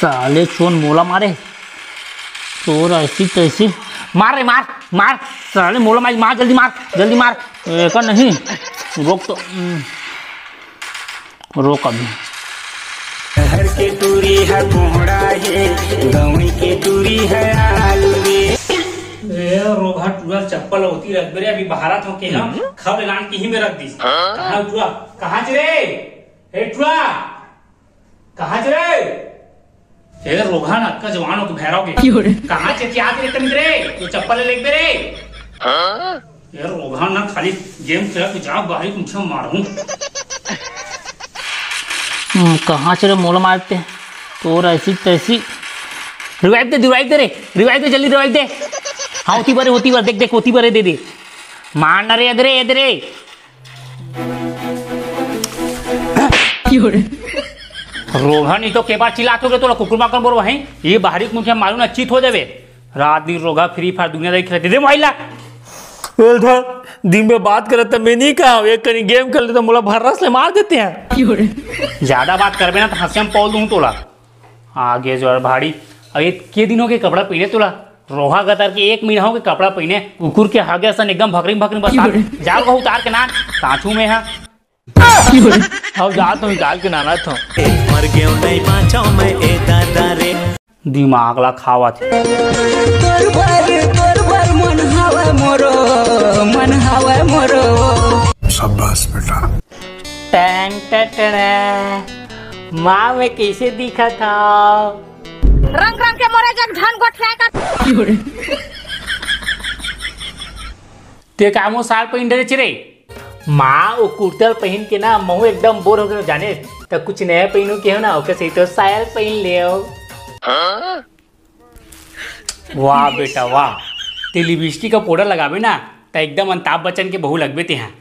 साले चोन मोला मारे चोर ऐसी तैसी मार रे मार मार साले मोला मार जल्दी मार एक नहीं रोक तो रोक अभी शहर के दूरी है कोहड़ा ये गाँव के दूरी है आलू रोगा टूरा चप्पल होती रख बेरे अभी बाहर हो के हम खब लान की ही में रख दी कहाँ टूरा कहाँ रे हे टूरा कहाँ रे हे रोगा ना का जवान हो के भैरव के कहाँ से क्या करे तुम रे ये चप्पल ले बेरे यार रोगा ना खाली गेम खेल के जाओ बाहरी तुमसे मारूं कहाँ से मोला मारते तो ऐसी तैसी रिवाइव दे रे रिवाइव दे जल्दी रिवाइव दे हाँ होती बार देख होती बारे दे मारना रे इधरे रोगा नहीं तो के बार चिल्लाते हो तो कुकुर माकर बोल वहीं ये बाहरी मुझे मालूम चित हो जावे रात दिन रोगा फ्री फायर दुनिया खेलते दे मोबाइल दिन में बात करे तो मैं नहीं कहा एक कहीं गेम खेल तो मोला भर रस ले मार देते हैं ज्यादा बात करबे ना तो हंसे में पौल दूं तोला आगे जो भाड़ी अरे के दिन हो के कपड़ा पहने तोला रोहा गतर के 1 महीना हो के कपड़ा पहने कुकुर के हागे सन एकदम भकरी बस जाओ कहू उतार के ना काछू में है अब जा तो निकाल के नाना था मर गए नहीं पाछो मैं ए दादा रे दिमाग ला खावा थे तोर भर मन हवा मोरो शाबाश बेटा टैंग टटड़ा माँ में कैसे दिखा था रंग के मोरे जग धन गोठिया का ते कामो साल पहन दे रे माँ वो कुर्ता पहन के ना महू एकदम बोर हो गए जाने तो कुछ नया पहनू के हो ना ओके सही तो सायल पहन ले वाह बेटा वाह ते लिपस्टिक का पाउडर लगावे ना तो एकदम अमिताभ बच्चन के बहू लगबे ते हैं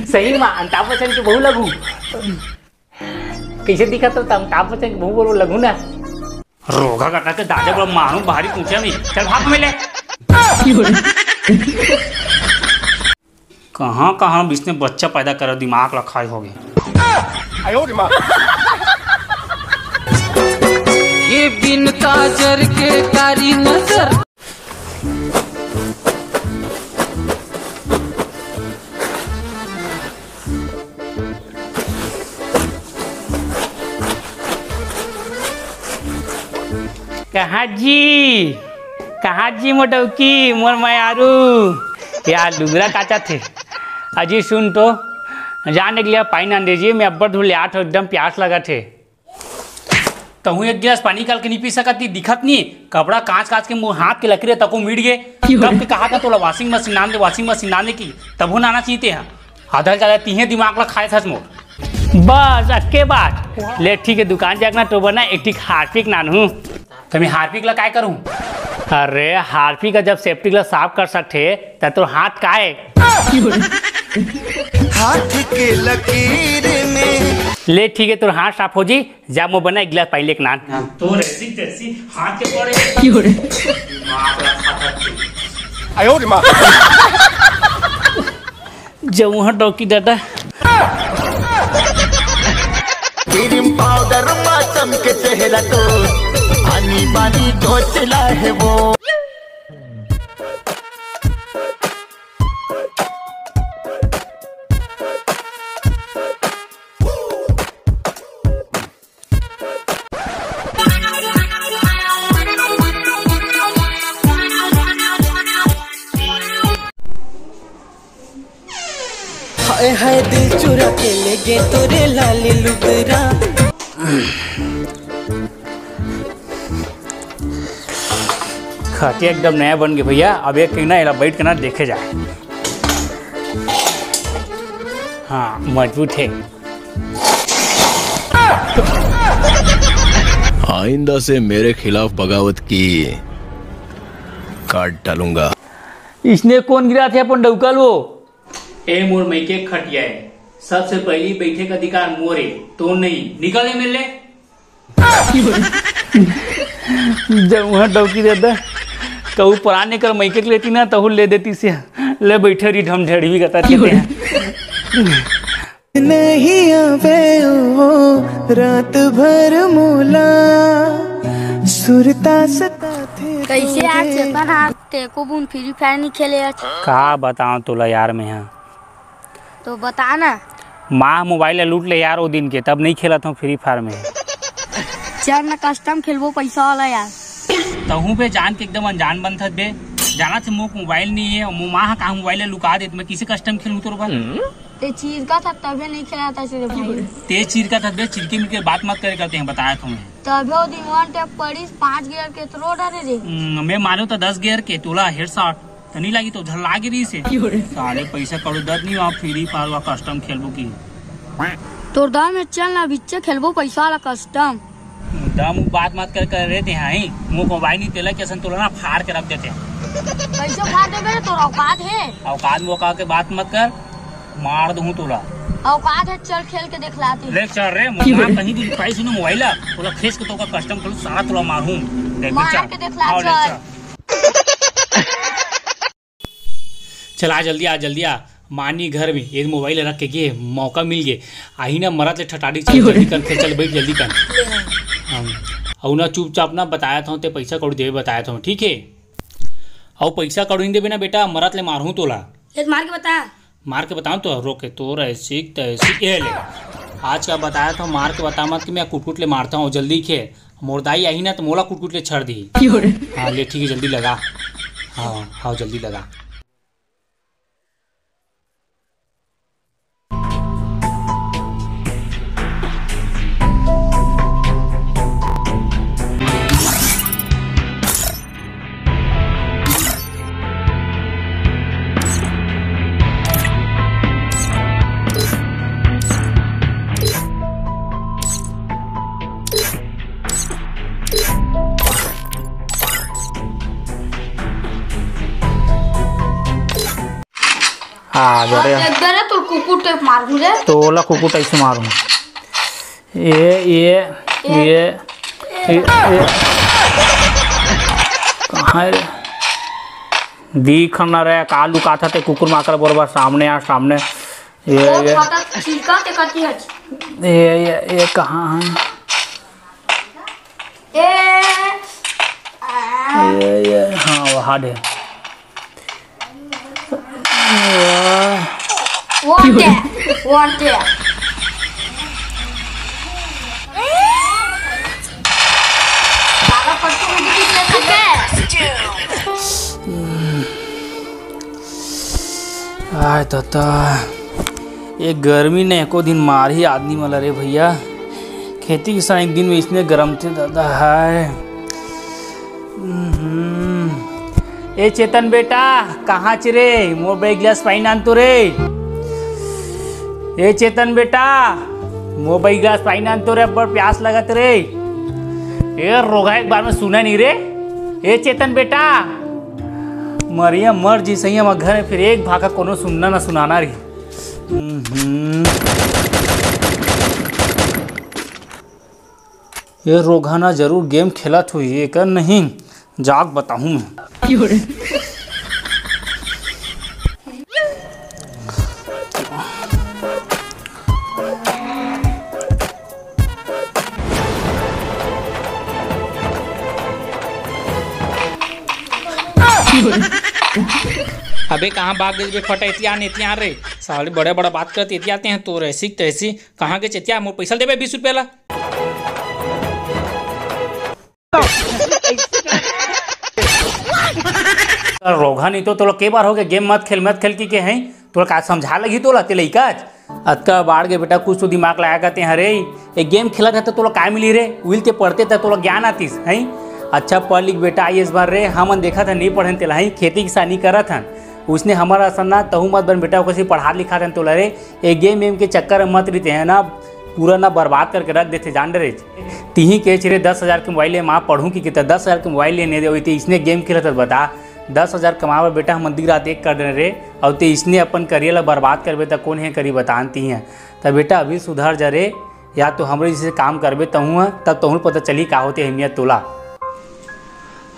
सही माँ अमिताभ बच्चन के बहू लगू कैसे दिखा तो अमिताभ बच्चन के बहू लगू ना रोगा करता के दादा को मारू बाहरी पूछा नहीं चल भाग मिले कहाँ इसने बच्चा पैदा कर दिमाग रखा हो गया ये बिन काजर के कारी नजर कहाँ जी मोटौकी मोर मायारू यार लुगरा काचा थे अजी सुन तो जाने के लिए पानी ना दीजिए मैं अब्बर धुले आठ एकदम प्यास लगा थे तो हूँ एक गिलास पानी निकाल के नहीं पी सकती दिखत नहीं कपड़ा कांच के मुँह हाथ के लकीरे तको मिट गए कब के कहा था तो वॉशिंग मशीन आने की तब नाना चाहिए हैं आधा ज़्यादा तीहे दिमाग ला खाए था मोर बस अक्के बात ले ठीक है दुकान जाकर तो बना एक ठीक हार्पिक नानू तो मैं हार्पिक ला काय करूँ अरे हार्पिक का जब सेफ्टी ला साफ कर सकते तब तो हाथ का हाथ के लकीर में ले ठीक है तो हाथ साफ हो जी जब मैं बना एक गिलास पहले एक नान तो ऐसी हाथ के पड़े आयो रे माँ जब वहाँ डॉकी दादा क्रीम पाउडर मातम के चेहरा तो आनी बानी तो चला है वो हाय दिल चुरा के ले गे तोरे लाली लुगरा खटिया एकदम नया बन गया भैया अब एक कहीं ना बैठ के ना देखे जाए हाँ मजबूत है आइंदा से मेरे खिलाफ बगावत की काट डालूंगा। इसने कौन गिरा थे अपन डौकल वो ए मोर मई के खटिया है सबसे पहली बैठे का अधिकार मोरे तो नहीं निकले मिले जब वहाँ डौकी देता कहू पुराने कर मैके लेती ना तहु ले देती से ले बैठे रही ढम ढेड़ी भी करता कहते हैं नहीं आवे ओ रात भर मोला सुरता सता थे कैसे आज चेतन हाथ तेको बुन फ्री फायर नहीं खेले आज? का बताऊं तोला यार मैं यहाँ तो बता ना। माँ मोबाइल लूट ले यार वो दिन के, तब नहीं खेला था फ्री फायर में। चल ना कस्टम खेलबो पैसा वाला यार। तहू पे जान के एकदम अनजान बन था बे, जाना से मोक मोबाइल नहीं है, माँ कहा मोबाइल लुका दे, मैं किसे कस्टम खेलूं तोर बाल। ते चीर का था तभी नहीं खेला था सिर्फ भाई। तेज चीर का था बे, चिरके मिलके बात मत करे करते हैं, बताया तुम्हें। तभी वो दिन वन टैप पड़ी 5 गियर के तो डाले रे। मैं मानो तो 10 गियर के तोला हेडशॉट तो नहीं लगी तो झल्ला गिरी से सारे पैसा करो दर्द नहीं वहाँ फ्री फायर वा कस्टम खेलबो की। तोर दाम में चल ना बिच्चे खेलबो पैसा वाला कस्टम। दम बात मत कर रहे थे हाँ मुँह मोबाइल नहीं तेला कैसे तोला ना फाड़ के रख देते हैं। पैसा फाड़ दे तो औकात है। औकात वो का के बात मत कर, मार दूँ तोला। औकात है, चल खेल के दिखलाती। ले चल रे मुझे कहीं भी प्राइस सुनो मोबाइल तोला फेस के तो का कस्टम खेलूं सारा तोला मारूं। देख मार के दिखला चल। चल आ जल्दी आ मानी घर में एक मोबाइल रख के मौका मिल गए आई ना मरत ले ठटाड़ी चल जल्दी कर चल बैठ जल्दी कर। और ना चुपचाप ना बताया था ते पैसा कौड़ी दे बताया था ठीक है। और पैसा कौड़ी दे बिना बेटा मरत ले मारूं तोला। मार के बताऊं तो रोके तो ऐसी ये ले आज का बताया था मार के बता मत कि मैं कुटकुट ले मारता हूँ जल्दी खे मोरदाई आई ना तो मोला कुटकुट ले छड़ दी। हाँ ले ठीक है जल्दी लगा। हाँ जल्दी लगा। तो कुकुर टेप मार दूंगे तो ओला कुकुर ऐसे मारूं। ये कहाँ है दिख ना रहे कालू का था ते कुकुर माकर बरोबर सामने ये कहाँ है ये हाँ वहाँ दे want it. आय तता ये गर्मी ने एको दिन मार ही आदमी वाला रे भैया। खेती किसान एक दिन में इसने गर्म थे दादा है। ए चेतन बेटा कहाँ रे मोर बे गिलास पानी आन तो रे। ए चेतन बेटा मोर बे गिलास पानी आन तो रे बड़ प्यास लगत रे। ए रोगा एक बार में सुना नहीं रे। ए चेतन बेटा मरिया मर जी सही हम घर में फिर एक भागा कोनो सुनना ना सुनाना रही। ये रोगाना जरूर गेम खेलत हुई एक नहीं जाग बताऊं मैं। अबे कहाँ भाग गए बे फटा एतिया रे साले बड़े बड़ा बात करते एतियाते हैं तो ऐसी तैसी कहाँ के चेतिया मोर पैसा देबे 20 रुपया ला। रोगा नहीं तो तोला के बार हो गया गेम मत खेल की हैं तोला का समझा लगी तोला ते लइका अतका बाढ़ के बेटा कुछ तो दिमाग लगा करते हैं रे एक गेम खेला था तो तोला काय मिली रे उल ते पढ़ते था तोला ज्ञान आतीस हैं। अच्छा पढ़ लिख बेटा आई इस बार रे हमन देखा था नहीं पढ़न तेला ही खेती किसानी करा था उसने हमारा असर ना तहु मत बन बेटा कैसे पढ़ा लिखा था तोला रे एक गेम वेम के चक्कर में मत रहते हैं ना पूरा ना बर्बाद करके रख देते जान रे। तीही के चिरे 10,000 के मोबाइल माँ पढ़ूँ की कितना 10,000 के मोबाइल लेने दे थी इसने गेम खेला था बता 10,000 कमावे बेटा हम मंदिर रात एक कर दे रे और ते इसने अपन करियर ला बर्बाद करबे तो कौन है करी बताती हैं तब बेटा अभी सुधर जा रे या तो हमारे जैसे काम करबे तहूँ तब तहूँ पता चली का होती अहमियत तोला।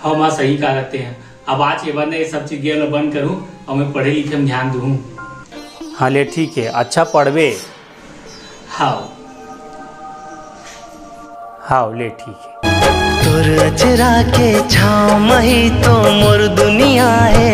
हाँ माँ सही कहा रहते हैं अब आज के बाद ये सब चीज़ गेम बंद करूँ और मैं पढ़े लिखे में ध्यान दूँ। हाँ ले ठीक है अच्छा पढ़बे। हाँ ले ठीक है। तोर अचरा के छाँव मही तो मोर दुनिया है।